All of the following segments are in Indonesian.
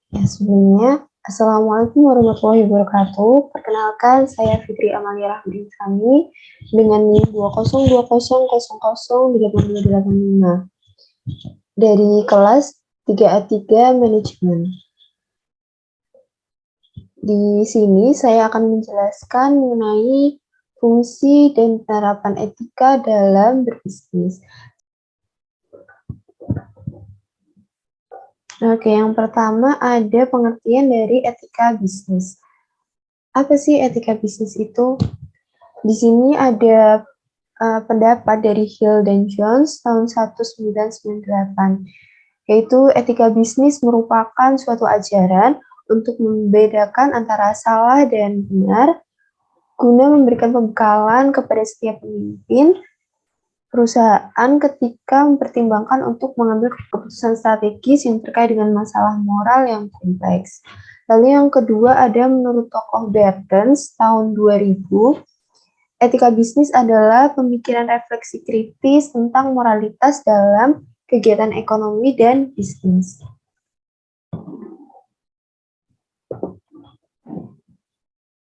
Ya, sebelumnya, Assalamualaikum warahmatullahi wabarakatuh. Perkenalkan, saya Fitri Amalia Rahmi Insani dengan NIM 202000085 dari kelas 3A3 Manajemen. Di sini saya akan menjelaskan mengenai fungsi dan penerapan etika dalam berbisnis. Oke, yang pertama ada pengertian dari etika bisnis. Apa sih etika bisnis itu? Di sini ada pendapat dari Hill dan Jones tahun 1998, yaitu etika bisnis merupakan suatu ajaran untuk membedakan antara salah dan benar, guna memberikan pembekalan kepada setiap pemimpin perusahaan ketika mempertimbangkan untuk mengambil keputusan strategis yang terkait dengan masalah moral yang kompleks. Lalu yang kedua ada menurut tokoh Bertens tahun 2000, etika bisnis adalah pemikiran refleksi kritis tentang moralitas dalam kegiatan ekonomi dan bisnis.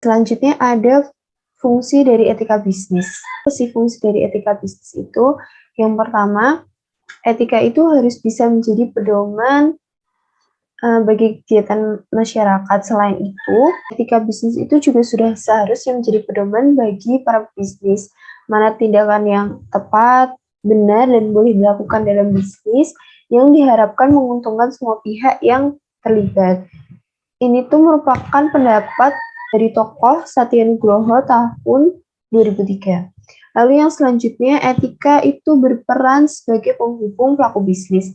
Selanjutnya ada fungsi dari etika bisnis. Apa sih fungsi dari etika bisnis itu? Yang pertama, etika itu harus bisa menjadi pedoman bagi kegiatan masyarakat. Selain itu, etika bisnis itu juga sudah seharusnya menjadi pedoman bagi para bisnis. Mana tindakan yang tepat, benar, dan boleh dilakukan dalam bisnis yang diharapkan menguntungkan semua pihak yang terlibat. Ini tuh merupakan pendapat dari tokoh Satya Nugroho tahun 2003. Lalu yang selanjutnya, etika itu berperan sebagai penghubung pelaku bisnis.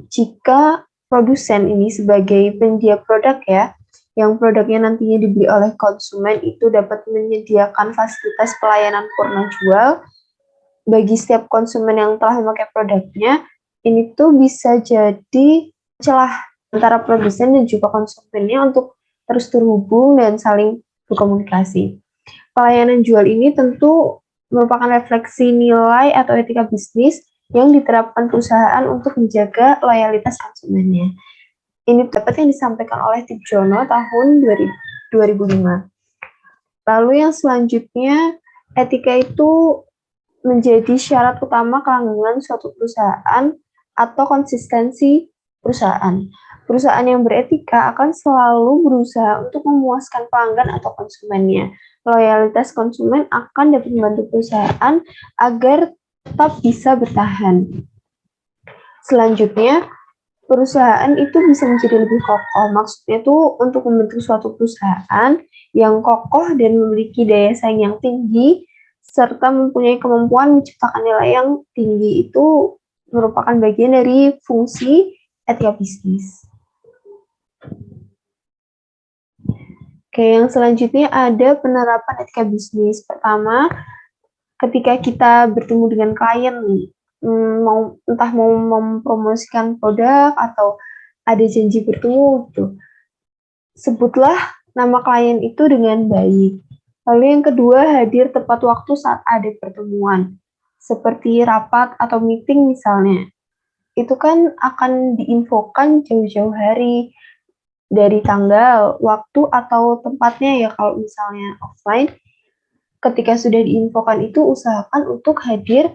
Jika produsen ini sebagai penyedia produk ya, yang produknya nantinya dibeli oleh konsumen itu dapat menyediakan fasilitas pelayanan purna jual bagi setiap konsumen yang telah memakai produknya, ini tuh bisa jadi celah antara produsen dan juga konsumennya untuk terus terhubung dan saling berkomunikasi. Pelayanan jual ini tentu merupakan refleksi nilai atau etika bisnis yang diterapkan perusahaan untuk menjaga loyalitas konsumennya. Ini dapat yang disampaikan oleh Tip Jono tahun 2005. Lalu yang selanjutnya, etika itu menjadi syarat utama kelanggengan suatu perusahaan atau konsistensi perusahaan. Perusahaan yang beretika akan selalu berusaha untuk memuaskan pelanggan atau konsumennya. Loyalitas konsumen akan dapat membantu perusahaan agar tetap bisa bertahan. Selanjutnya, perusahaan itu bisa menjadi lebih kokoh. Maksudnya itu untuk membentuk suatu perusahaan yang kokoh dan memiliki daya saing yang tinggi, serta mempunyai kemampuan menciptakan nilai yang tinggi, itu merupakan bagian dari fungsi etika bisnis. Oke, yang selanjutnya ada penerapan etika bisnis. Pertama, ketika kita bertemu dengan klien, entah mau mempromosikan produk atau ada janji bertemu gitu, sebutlah nama klien itu dengan baik. Lalu yang kedua, hadir tepat waktu saat ada pertemuan, seperti rapat atau meeting misalnya. Itu kan akan diinfokan jauh-jauh hari, dari tanggal, waktu, atau tempatnya ya kalau misalnya offline. Ketika sudah diinfokan itu, usahakan untuk hadir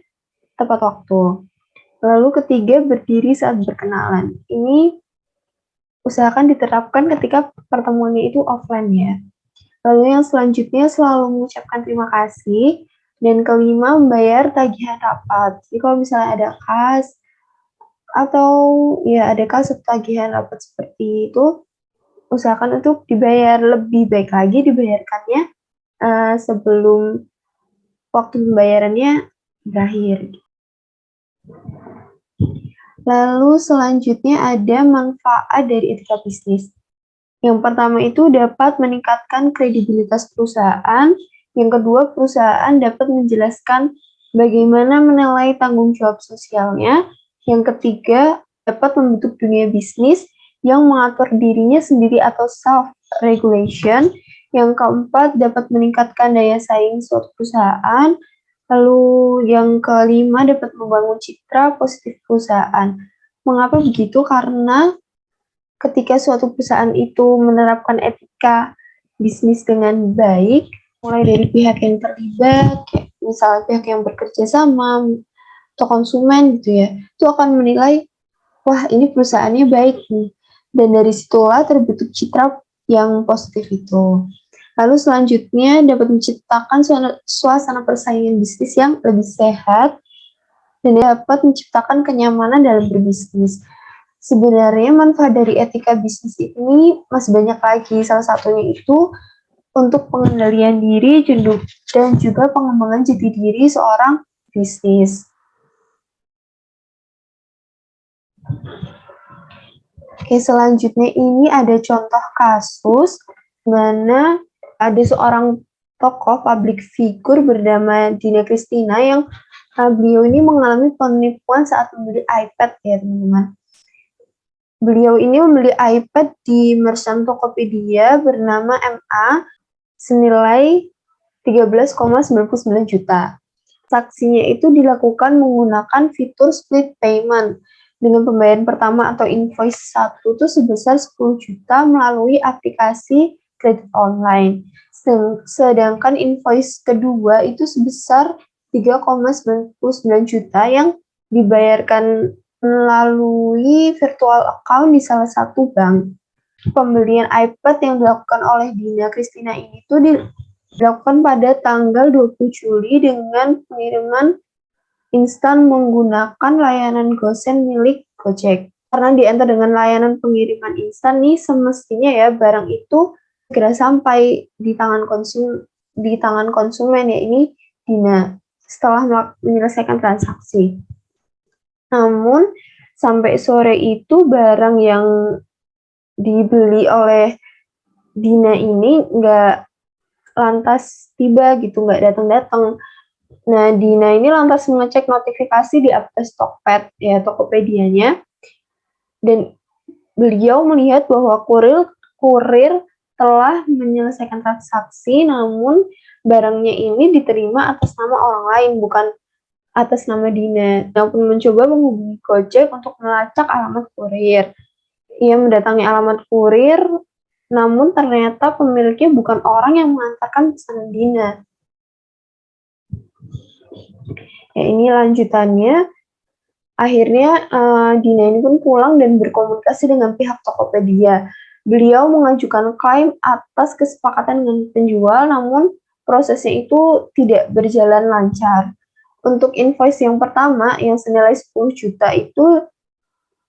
tepat waktu. Lalu ketiga, berdiri saat berkenalan. Ini usahakan diterapkan ketika pertemuannya itu offline ya. Lalu yang selanjutnya, selalu mengucapkan terima kasih. Dan kelima, membayar tagihan rapat. Jadi kalau misalnya ada kas, atau ya ada kas atau tagihan rapat seperti itu, usahakan untuk dibayar. Lebih baik lagi dibayarkannya sebelum waktu pembayarannya berakhir. Lalu selanjutnya ada manfaat dari etika bisnis. Yang pertama itu dapat meningkatkan kredibilitas perusahaan. Yang kedua, perusahaan dapat menjelaskan bagaimana menilai tanggung jawab sosialnya. Yang ketiga, dapat membentuk dunia bisnis yang mengatur dirinya sendiri atau self-regulation. Yang keempat, dapat meningkatkan daya saing suatu perusahaan. Lalu yang kelima, dapat membangun citra positif perusahaan. Mengapa begitu? Karena ketika suatu perusahaan itu menerapkan etika bisnis dengan baik, mulai dari pihak yang terlibat, kayak misalnya pihak yang bekerja sama, atau konsumen gitu ya, itu akan menilai, wah ini perusahaannya baik nih. Dan dari situlah terbentuk citra yang positif itu. Lalu selanjutnya dapat menciptakan suasana persaingan bisnis yang lebih sehat dan dapat menciptakan kenyamanan dalam berbisnis. Sebenarnya manfaat dari etika bisnis ini masih banyak lagi. Salah satunya itu untuk pengendalian diri dan juga pengembangan jati diri seorang bisnis. Oke, selanjutnya ini ada contoh kasus di mana ada seorang tokoh public figure bernama Dina Christina yang beliau ini mengalami penipuan saat membeli iPad ya teman-teman. Beliau ini membeli iPad di merchant Tokopedia bernama MA senilai 13,99 juta. Transaksinya itu dilakukan menggunakan fitur split payment dengan pembayaran pertama atau invoice 1 itu sebesar 10 juta melalui aplikasi kredit online. Sedangkan invoice kedua itu sebesar 3,99 juta yang dibayarkan melalui virtual account di salah satu bank. Pembelian iPad yang dilakukan oleh Dina Christina ini tuh dilakukan pada tanggal 20 Juli dengan pengiriman instan menggunakan layanan GoSend milik Gojek. Karena diantar dengan layanan pengiriman instan nih, semestinya ya barang itu segera sampai di tangan konsumen ya, ini Dina setelah menyelesaikan transaksi. Namun sampai sore itu barang yang dibeli oleh Dina ini nggak lantas tiba gitu, nggak datang-datang. Nah, Dina ini lantas mengecek notifikasi di aplikasi Tokped, ya Tokopedia-nya, dan beliau melihat bahwa kurir telah menyelesaikan transaksi, namun barangnya ini diterima atas nama orang lain, bukan atas nama Dina. Dia pun mencoba menghubungi Gojek untuk melacak alamat kurir. Ia mendatangi alamat kurir, namun ternyata pemiliknya bukan orang yang mengantarkan pesanan Dina. Ya, ini lanjutannya. Akhirnya Dina ini pun pulang dan berkomunikasi dengan pihak Tokopedia. Beliau mengajukan klaim atas kesepakatan dengan penjual, namun prosesnya itu tidak berjalan lancar. Untuk invoice yang pertama yang senilai 10 juta itu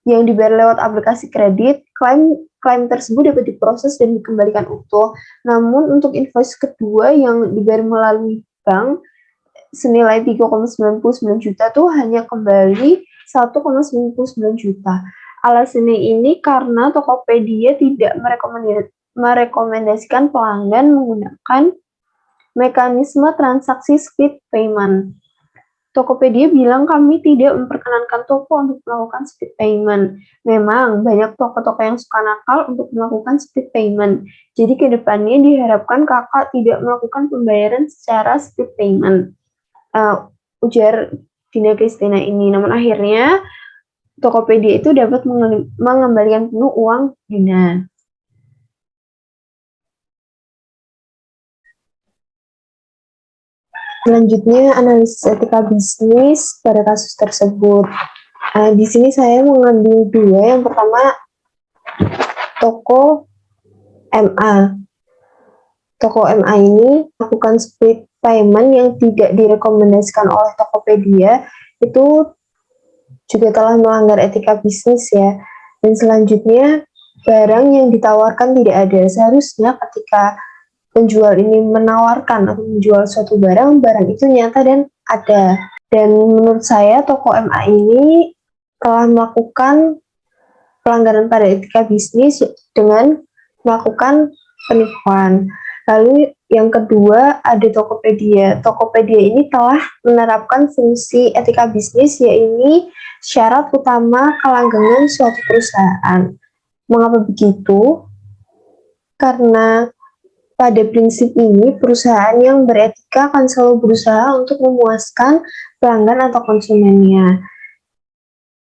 yang dibayar lewat aplikasi kredit, klaim tersebut dapat diproses dan dikembalikan utuh. Namun untuk invoice kedua yang dibayar melalui bank senilai 3,99 juta tuh hanya kembali 1,99 juta. Alasannya ini karena Tokopedia tidak merekomendasikan pelanggan menggunakan mekanisme transaksi split payment. Tokopedia bilang kami tidak memperkenankan toko untuk melakukan split payment. Memang banyak toko-toko yang suka nakal untuk melakukan split payment. Jadi kedepannya diharapkan kakak tidak melakukan pembayaran secara split payment. Ujar Dina Christina ini. Namun akhirnya Tokopedia itu dapat mengembalikan penuh uang Dina. Selanjutnya analisis etika bisnis pada kasus tersebut. Di sini saya mengambil dua. Yang pertama toko MA. Toko MA ini melakukan split payment yang tidak direkomendasikan oleh Tokopedia, itu juga telah melanggar etika bisnis ya. Dan selanjutnya barang yang ditawarkan tidak ada. Seharusnya ketika penjual ini menawarkan atau menjual suatu barang itu nyata dan ada. Dan menurut saya toko MA ini telah melakukan pelanggaran pada etika bisnis dengan melakukan penipuan. Lalu yang kedua ada Tokopedia. Tokopedia ini telah menerapkan fungsi etika bisnis, yaitu syarat utama kelanggengan suatu perusahaan. Mengapa begitu? Karena pada prinsip ini, perusahaan yang beretika akan selalu berusaha untuk memuaskan pelanggan atau konsumennya.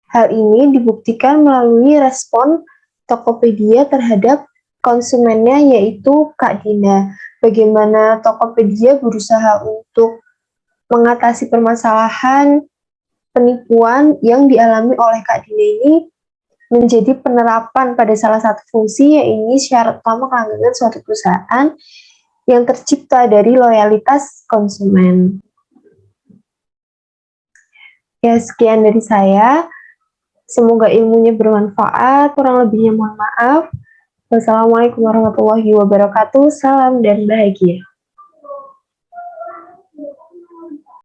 Hal ini dibuktikan melalui respon Tokopedia terhadap konsumennya, yaitu Kak Dina. Bagaimana Tokopedia berusaha untuk mengatasi permasalahan penipuan yang dialami oleh Kak Dina ini menjadi penerapan pada salah satu fungsi, yaitu syarat utama kelanggengan suatu perusahaan yang tercipta dari loyalitas konsumen. Ya, sekian dari saya. Semoga ilmunya bermanfaat. Kurang lebihnya mohon maaf. Wassalamualaikum warahmatullahi wabarakatuh. Salam dan bahagia.